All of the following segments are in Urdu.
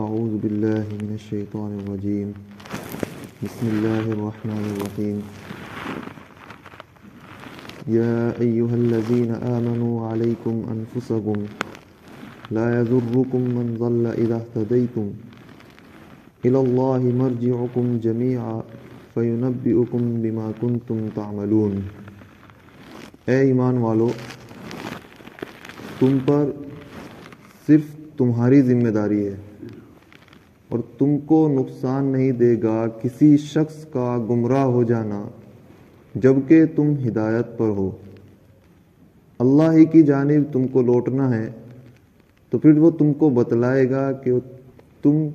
اعوذ باللہ من الشیطان الرجیم بسم اللہ الرحمن الرحیم یا ایہا الذین آمنوا علیکم انفسکم لا یضرکم من ضل اذا اہتدیتم الی اللہ مرجعکم جمیعا فینبئکم بما کنتم تعملون۔ اے ایمان والو، تم پر صرف تمہاری ذمہ داری ہے اور تم کو نقصان نہیں دے گا کسی شخص کا گمراہ ہو جانا جبکہ تم ہدایت پر ہو۔ اللہ ہی کی جانب تم کو لوٹنا ہے تو پھر وہ تم کو بتلائے گا کہ تم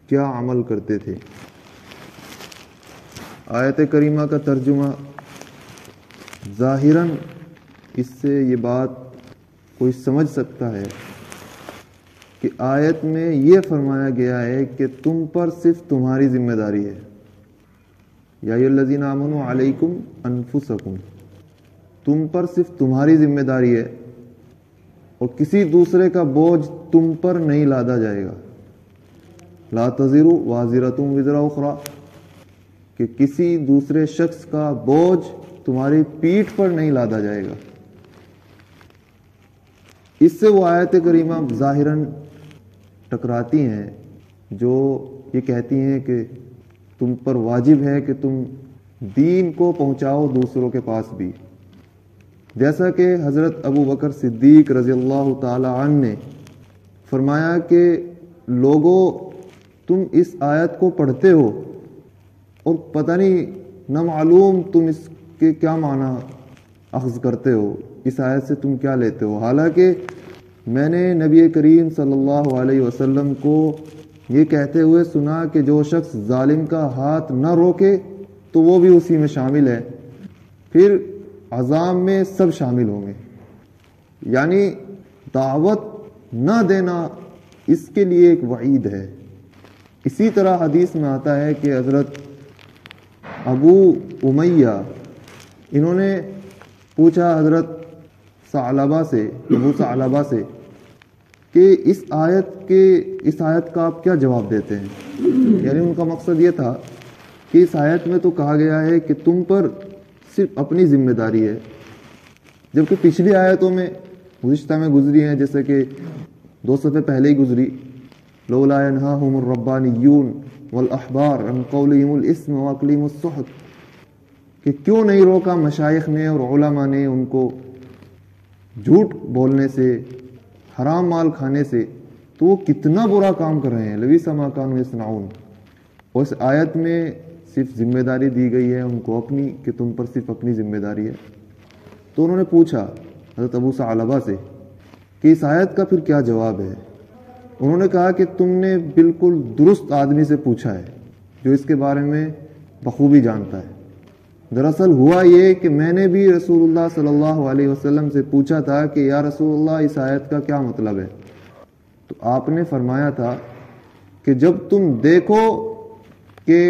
کیا عمل کرتے تھے۔ آیت کریمہ کا ترجمہ، ظاہراً اس سے یہ بات کوئی سمجھ سکتا ہے کہ آیت میں یہ فرمایا گیا ہے کہ تم پر صرف تمہاری ذمہ داری ہے۔ یا ایھا الذین آمنوا علیکم انفسکم، تم پر صرف تمہاری ذمہ داری ہے اور کسی دوسرے کا بوجھ تم پر نہیں لادا جائے گا۔ لا تزر وازرۃ وزر اخری، کہ کسی دوسرے شخص کا بوجھ تمہاری پیٹھ پر نہیں لادا جائے گا۔ اس سے وہ آیت کریمہ ظاہراً ٹکراتی ہیں جو یہ کہتی ہیں کہ تم پر واجب ہے کہ تم دین کو پہنچاؤ دوسروں کے پاس بھی، جیسا کہ حضرت ابو بکر صدیق رضی اللہ تعالی عنہ نے فرمایا کہ لوگوں، تم اس آیت کو پڑھتے ہو اور پتہ نہیں نہ معلوم تم اس کے کیا معنی اخذ کرتے ہو، اس آیت سے تم کیا لیتے ہو، حالانکہ میں نے نبی کریم صلی اللہ علیہ وسلم کو یہ کہتے ہوئے سنا کہ جو شخص ظالم کا ہاتھ نہ روکے تو وہ بھی اسی میں شامل ہے، پھر عذاب میں سب شامل ہوں گے۔ یعنی دعوت نہ دینا اس کے لیے ایک وعید ہے۔ اسی طرح حدیث میں آتا ہے کہ حضرت ابو امیہ انہوں نے پوچھا حضرت ابو ثعلبہ سے کہ اس آیت کا آپ کیا جواب دیتے ہیں؟ یعنی ان کا مقصد یہ تھا کہ اس آیت میں تو کہا گیا ہے کہ تم پر صرف اپنی ذمہ داری ہے، جبکہ پچھلی آیتوں میں گزشتہ میں گزری ہیں، جیسے کہ 2 صفحے پہلے ہی گزری، لولا ینہاہم الربانیون والاحبار عن قولہم الاسم واکلہم السحت، کہ کیوں نہیں روکا مشائخ نے اور علماء نے ان کو جھوٹ بولنے سے، حرام مال کھانے سے، تو وہ کتنا برا کام کر رہے ہیں، لبئس ما کانوا یصنعون۔ اور اس آیت میں صرف ذمہ داری دی گئی ہے ان کو اپنی، کہ تم پر صرف اپنی ذمہ داری ہے۔ تو انہوں نے پوچھا حضرت ابو ثعلبہ سے کہ اس آیت کا پھر کیا جواب ہے؟ انہوں نے کہا کہ تم نے بالکل درست آدمی سے پوچھا ہے جو اس کے بارے میں بخوبی جانتا ہے۔ دراصل ہوا یہ کہ میں نے بھی رسول اللہ صلی اللہ علیہ وسلم سے پوچھا تھا کہ یا رسول اللہ اس آیت کا کیا مطلب ہے؟ تو آپ نے فرمایا تھا کہ جب تم دیکھو کہ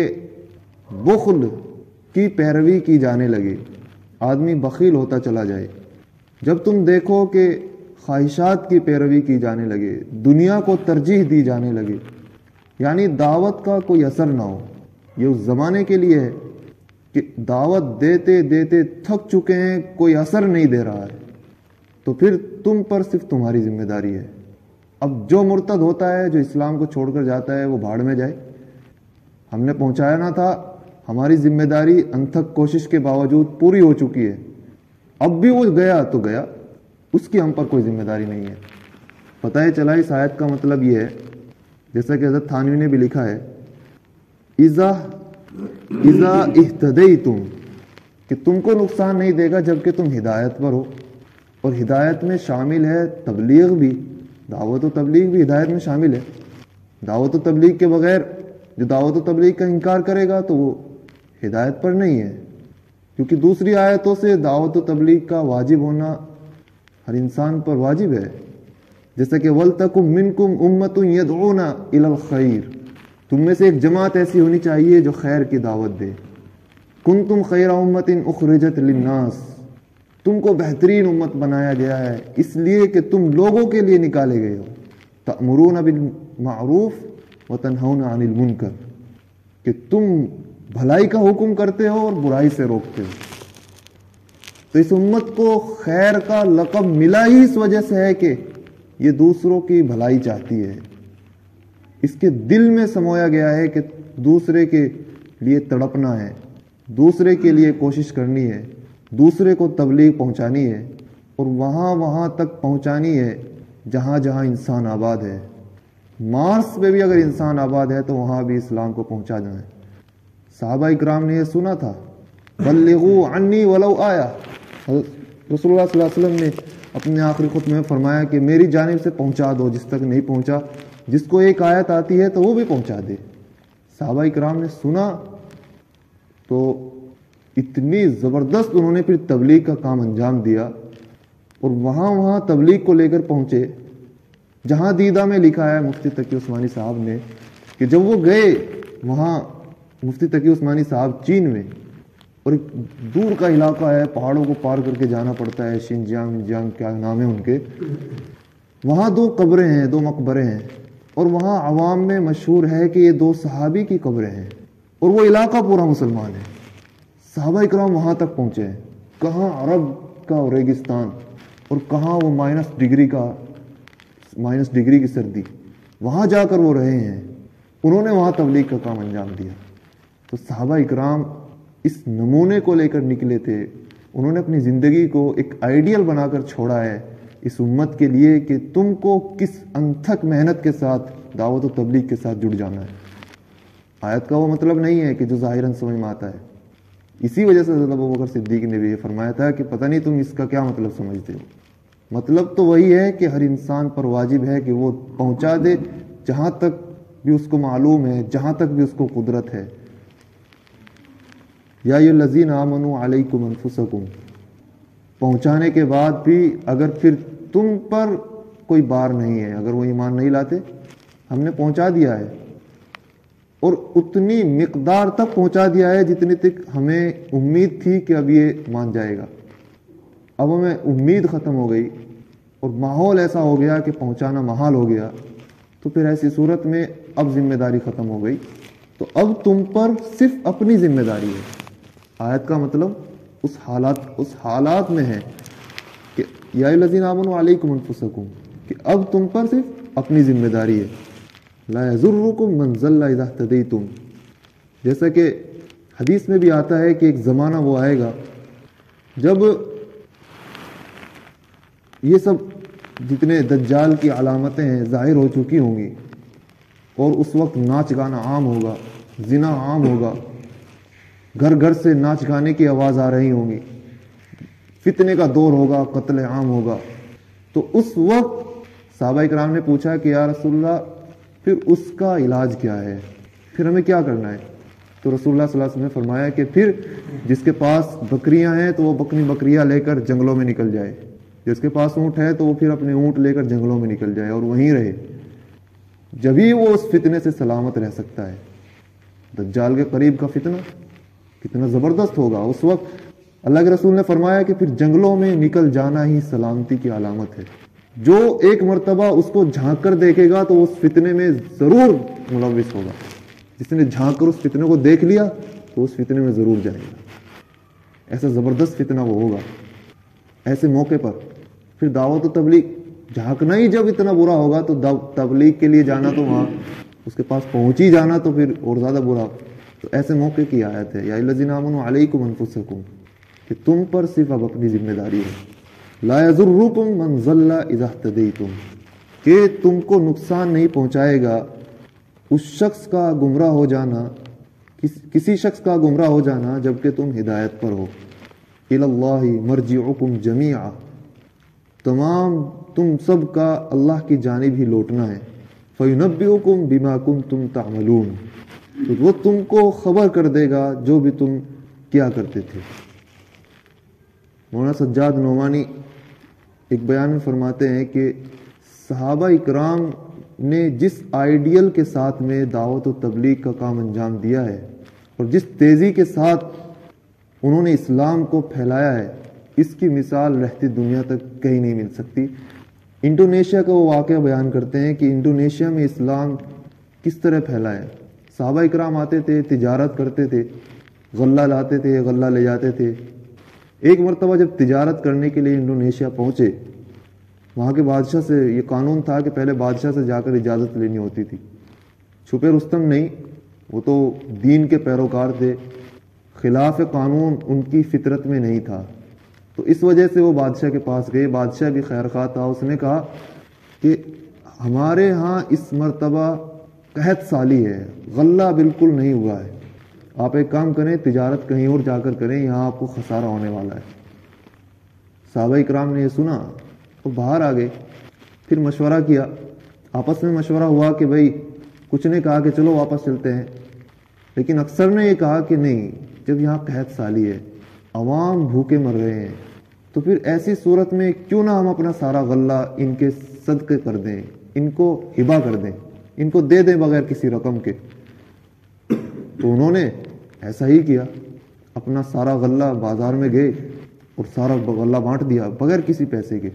بخل کی پیروی کی جانے لگے، آدمی بخیل ہوتا چلا جائے، جب تم دیکھو کہ خواہشات کی پیروی کی جانے لگے، دنیا کو ترجیح دی جانے لگے، یعنی دعوت کا کوئی اثر نہ ہو، یہ اس زمانے کے لیے ہے کہ دعوت دیتے دیتے تھک چکے ہیں، کوئی اثر نہیں دے رہا ہے، تو پھر تم پر صرف تمہاری ذمہ داری ہے۔ اب جو مرتد ہوتا ہے، جو اسلام کو چھوڑ کر جاتا ہے، وہ بھاڑ میں جائے، ہم نے پہنچایا نہ تھا، ہماری ذمہ داری انتھک کوشش کے باوجود پوری ہو چکی ہے، اب بھی وہ گیا تو گیا، اس کی ہم پر کوئی ذمہ داری نہیں ہے۔ پتہ ہے چلا اس آیت کا مطلب یہ ہے، جیسا کہ حضرت تھانوی نے بھی لکھا ہے، اذا اہتدیتم، کہ تم کو نقصان نہیں دے گا جبکہ تم ہدایت پر ہو، اور ہدایت میں شامل ہے تبلیغ بھی، دعوت و تبلیغ بھی ہدایت میں شامل ہے۔ دعوت و تبلیغ کے بغیر جو دعوت و تبلیغ کا انکار کرے گا تو وہ ہدایت پر نہیں ہے، کیونکہ دوسری آیتوں سے دعوت و تبلیغ کا واجب ہونا ہر انسان پر واجب ہے، جیسا کہ وَلْتَكُمْ مِنْكُمْ أُمَّةٌ يَدْعُونَ إِلَى الْخَيْرِ، تم میں سے ایک جماعت ایسی ہونی چاہیے جو خیر کی دعوت دے۔ كُنْتُمْ خَيْرَ أُمَّةٍ أُخْرِجَتْ لِلنَّاسِ، تم کو بہترین امت بنایا گیا ہے اس لیے کہ تم لوگوں کے لیے نکالے گئے ہو۔ تأمرون بالمعروف وَتَنْهَوْنَ عَنِ الْمُنْكَرِ کہ تم بھلائی کا حکم کرتے ہو اور برائی سے روکتے ہو. تو اس امت کو خیر کا لقب ملا ہی اس وجہ سے ہے کہ یہ دوسروں کی بھلائی چاہتی ہے. اس کے دل میں سمویا گیا ہے کہ دوسرے کے لیے تڑپنا ہے, دوسرے کے لیے کوشش کرنی ہے, دوسرے کو تبلیغ پہنچانی ہے, اور وہاں تک پہنچانی ہے جہاں جہاں انسان آباد ہے. مارس پہ بھی اگر انسان آباد ہے تو وہاں بھی اسلام کو پہنچا جائے. صحابہ اکرام نے یہ سنا تھا, بلغوا عنی ولو آیا. رسول اللہ صلی اللہ علیہ وسلم نے اپنے آخری خطبے میں فرمایا کہ میری جانب سے پہنچا دو جس تک نہیں پہنچا, جس کو ایک آیت آتی ہے تو وہ بھی پہنچا دے. صحابہ اکرام نے سنا تو اتنی زبردست انہوں نے پھر تبلیغ کا کام انجام دیا, اور وہاں تبلیغ کو لے کر پہنچے جہاں دیدہ میں لکھا ہے مفتی تقی عثمانی صاحب نے کہ جب وہ گئے وہاں, مفتی تقی عثمانی صاحب چین میں, اور ایک دور کا علاقہ ہے, پہاڑوں کو پار کر کے جانا پڑتا ہے, شنجیانگ کیا نام ہے ان کے, وہاں 2 قبریں ہیں, 2 مقبرے ہیں, اور وہاں عوام میں مشہور ہے کہ یہ 2 صحابی کی قبریں ہیں, اور وہ علاقہ پورا مسلمان ہے. صحابہ اکرام وہاں تک پہنچے ہیں, کہاں عرب کا ریگستان اور کہاں وہ مائنس ڈگری کی سردی, وہاں جا کر وہ رہے ہیں. انہوں نے وہاں تبلیغ کا کام انجام دیا. تو صحابہ اکرام اس نمونے کو لے کر نکلے تھے. انہوں نے اپنی زندگی کو ایک آئیڈیل بنا کر چھوڑا ہے اس امت کے لیے کہ تم کو کس انتھک محنت کے ساتھ دعوت و تبلیغ کے ساتھ جڑ جانا ہے. آیت کا وہ مطلب نہیں ہے کہ جو ظاہراً سمجھ میں آتا ہے. اسی وجہ سے حضرت ابوبکر صدیق نے بھی یہ فرمایا تھا کہ پتہ نہیں تم اس کا کیا مطلب سمجھتے ہو. مطلب تو وہی ہے کہ ہر انسان پر واجب ہے کہ وہ پہنچا دے جہاں تک بھی اس کو معلوم ہے, جہاں تک بھی اس کو قدرت ہے. یا ایھا الذین آمنوا علیکم انفسکم, پہنچانے کے بعد بھی اگر پھر تم پر کوئی بار نہیں ہے, اگر وہ ایمان نہیں لاتے, ہم نے پہنچا دیا ہے, اور اتنی مقدار تک پہنچا دیا ہے جتنی تک ہمیں امید تھی کہ اب یہ مان جائے گا. اب ہمیں امید ختم ہو گئی اور ماحول ایسا ہو گیا کہ پہنچانا محال ہو گیا, تو پھر ایسی صورت میں اب ذمہ داری ختم ہو گئی. تو اب تم پر صرف اپنی ذمہ داری ہے. آیت کا مطلب اس حالات میں ہے کہ یا الذین آمنوا علیکم انفسکم, کہ اب تم پر صرف اپنی ذمہ داری ہے. لا یضرکم من ضل اذا اهتدیتم, جیسا کہ حدیث میں بھی آتا ہے کہ ایک زمانہ وہ آئے گا جب یہ سب جتنے دجال کی علامتیں ہیں ظاہر ہو چکی ہوں گی, اور اس وقت ناچ گانا عام ہوگا, زنا عام ہوگا, گھر گھر سے ناچ گانے کی آواز آ رہی ہوں گی, فتنے کا دور ہوگا, قتل عام ہوگا. تو اس وقت صحابہ کرام نے پوچھا کہ یا رسول اللہ پھر اس کا علاج کیا ہے, پھر ہمیں کیا کرنا ہے؟ تو رسول اللہ صلی اللہ علیہ وسلم نے فرمایا کہ پھر جس کے پاس بکریاں ہیں تو وہ بکریاں لے کر جنگلوں میں نکل جائے, جس کے پاس اونٹ ہے تو وہ پھر اپنے اونٹ لے کر جنگلوں میں نکل جائے اور وہیں رہے, جبھی وہ اس فتنے سے سلامت رہ سکتا ہے. دجال کے قریب کا فتنہ کتنا زبردست ہوگا. اس وقت اللہ کے رسول نے فرمایا کہ پھر جنگلوں میں نکل جانا ہی سلامتی کی علامت ہے. جو ایک مرتبہ اس کو جھانک کر دیکھے گا تو اس فتنے میں ضرور ملوث ہوگا. جس نے جھانک کر اس فتنے کو دیکھ لیا تو اس فتنے میں ضرور جائے گا. ایسا زبردست فتنہ وہ ہوگا. ایسے موقع پر پھر دعوت و تبلیغ, جھانکنا ہی جب اتنا برا ہوگا تو تبلیغ کے لیے جانا تو وہاں اس کے پاس پہنچ ہی جانا تو پھر اور زیادہ برا. تو ایسے موقع کی آیت ہے یا الذین آمنوا علیکم انفسکم, کہ تم پر صرف اب اپنی ذمہ داری ہے. لا یضرکم من ضل اذا اهتدیتم, کہ تم کو نقصان نہیں پہنچائے گا اس شخص کا گمراہ ہو جانا, کسی شخص کا گمراہ ہو جانا جبکہ تم ہدایت پر ہو. الی اللہ مرجعکم جمیعا, تمام تم سب کا اللہ کی جانب ہی لوٹنا ہے. فینبئکم بما کنتم تعملون, تو وہ تم کو خبر کر دے گا جو بھی تم کیا کرتے تھے. مولانا سجاد نعمانی ایک بیان میں فرماتے ہیں کہ صحابہ اکرام نے جس آئیڈیل کے ساتھ میں دعوت و تبلیغ کا کام انجام دیا ہے اور جس تیزی کے ساتھ انہوں نے اسلام کو پھیلایا ہے, اس کی مثال رہتی دنیا تک کہیں نہیں مل سکتی. انڈونیشیا کا وہ واقعہ بیان کرتے ہیں کہ انڈونیشیا میں اسلام کس طرح پھیلا ہے. صحابہ اکرام آتے تھے, تجارت کرتے تھے, غلہ لاتے تھے, غلہ لے جاتے تھے. ایک مرتبہ جب تجارت کرنے کے لیے انڈونیشیا پہنچے, وہاں کے بادشاہ سے یہ قانون تھا کہ پہلے بادشاہ سے جا کر اجازت لینی ہوتی تھی. چھپے رستم نہیں, وہ تو دین کے پیروکار تھے, خلاف قانون ان کی فطرت میں نہیں تھا. تو اس وجہ سے وہ بادشاہ کے پاس گئے. بادشاہ بھی خیر خواہ تھا. اس نے کہا کہ ہمارے ہاں اس مرتبہ قحط سالی ہے, غلہ بالکل نہیں ہوا ہے, آپ ایک کام کریں, تجارت کہیں اور جا کر کریں, یہاں آپ کو خسارہ ہونے والا ہے. صحابہ اکرام نے یہ سنا تو باہر آ گئے. پھر مشورہ کیا, آپس میں مشورہ ہوا کہ بھائی, کچھ نے کہا کہ چلو واپس چلتے ہیں, لیکن اکثر نے یہ کہا کہ نہیں, جب یہاں قحط سالی ہے, عوام بھوکے مر رہے ہیں, تو پھر ایسی صورت میں کیوں نہ ہم اپنا سارا غلہ ان کے صدقے کر دیں, ان کو ہبہ کر دیں, ان کو دے دیں بغیر کسی رقم کے. تو انہوں نے ایسا ہی کیا, اپنا سارا غلہ بازار میں گئے اور سارا غلہ بانٹ دیا بغیر کسی پیسے کے.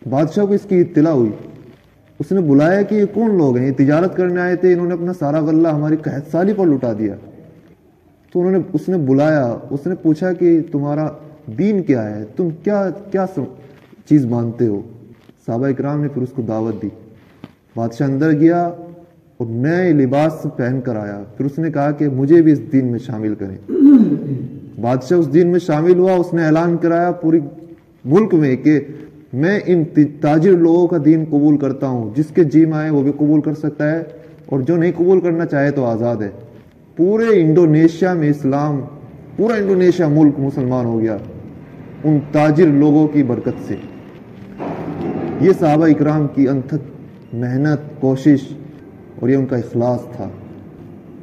بادشاہ کو اس کی اطلاع ہوئی. اس نے بلایا کہ یہ کون لوگ ہیں, یہ تجارت کرنے آئے تھے, انہوں نے اپنا سارا غلہ ہماری قحط سالی پر لٹا دیا. تو اس نے بلایا, اس نے پوچھا کہ تمہارا دین کیا ہے, تم کیا چیز مانتے ہو. صحابہ اکرام نے پھر اس کو دعوت دی. بادشاہ اندر گیا اور نئے لباس پہن کر آیا. پھر اس نے کہا کہ مجھے بھی اس دین میں شامل کریں. بادشاہ اس دین میں شامل ہوا. اس نے اعلان کرایا پوری ملک میں کہ میں ان تاجر لوگوں کا دین قبول کرتا ہوں, جس کے جی میں آئے وہ بھی قبول کر سکتا ہے, اور جو نہیں قبول کرنا چاہے تو آزاد ہے. پورے انڈونیشیا میں اسلام, پورا انڈونیشیا ملک مسلمان ہو گیا ان تاجر لوگوں کی برکت سے. یہ صحابہ اکرام کی انتھک محنت, کوشش اور یہ ان کا اخلاص تھا.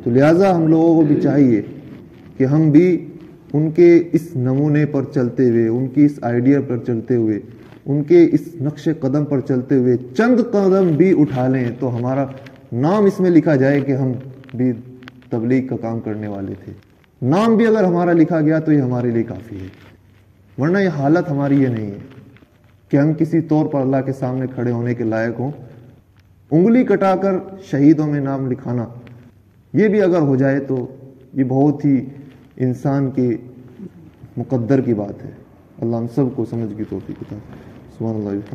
تو لہٰذا ہم لوگوں کو بھی چاہیے کہ ہم بھی ان کے اس نمونے پر چلتے ہوئے, ان کی اس آئیڈیا پر چلتے ہوئے, ان کے اس نقش قدم پر چلتے ہوئے چند قدم بھی اٹھا لیں, تو ہمارا نام اس میں لکھا جائے کہ ہم بھی تبلیغ کا کام کرنے والے تھے. نام بھی اگر ہمارا لکھا گیا تو یہ ہمارے لیے کافی ہے. ورنہ یہ حالت ہماری یہ نہیں ہے کہ ہم کسی طور پر اللہ کے سامنے کھڑے ہونے کے لائق ہوں. انگلی کٹا کر شہیدوں میں نام لکھانا, یہ بھی اگر ہو جائے تو یہ بہت ہی انسان کے مقدر کی بات ہے. اللہ ہم سب کو سمجھ کی توفیق عطا. سبحان اللہ.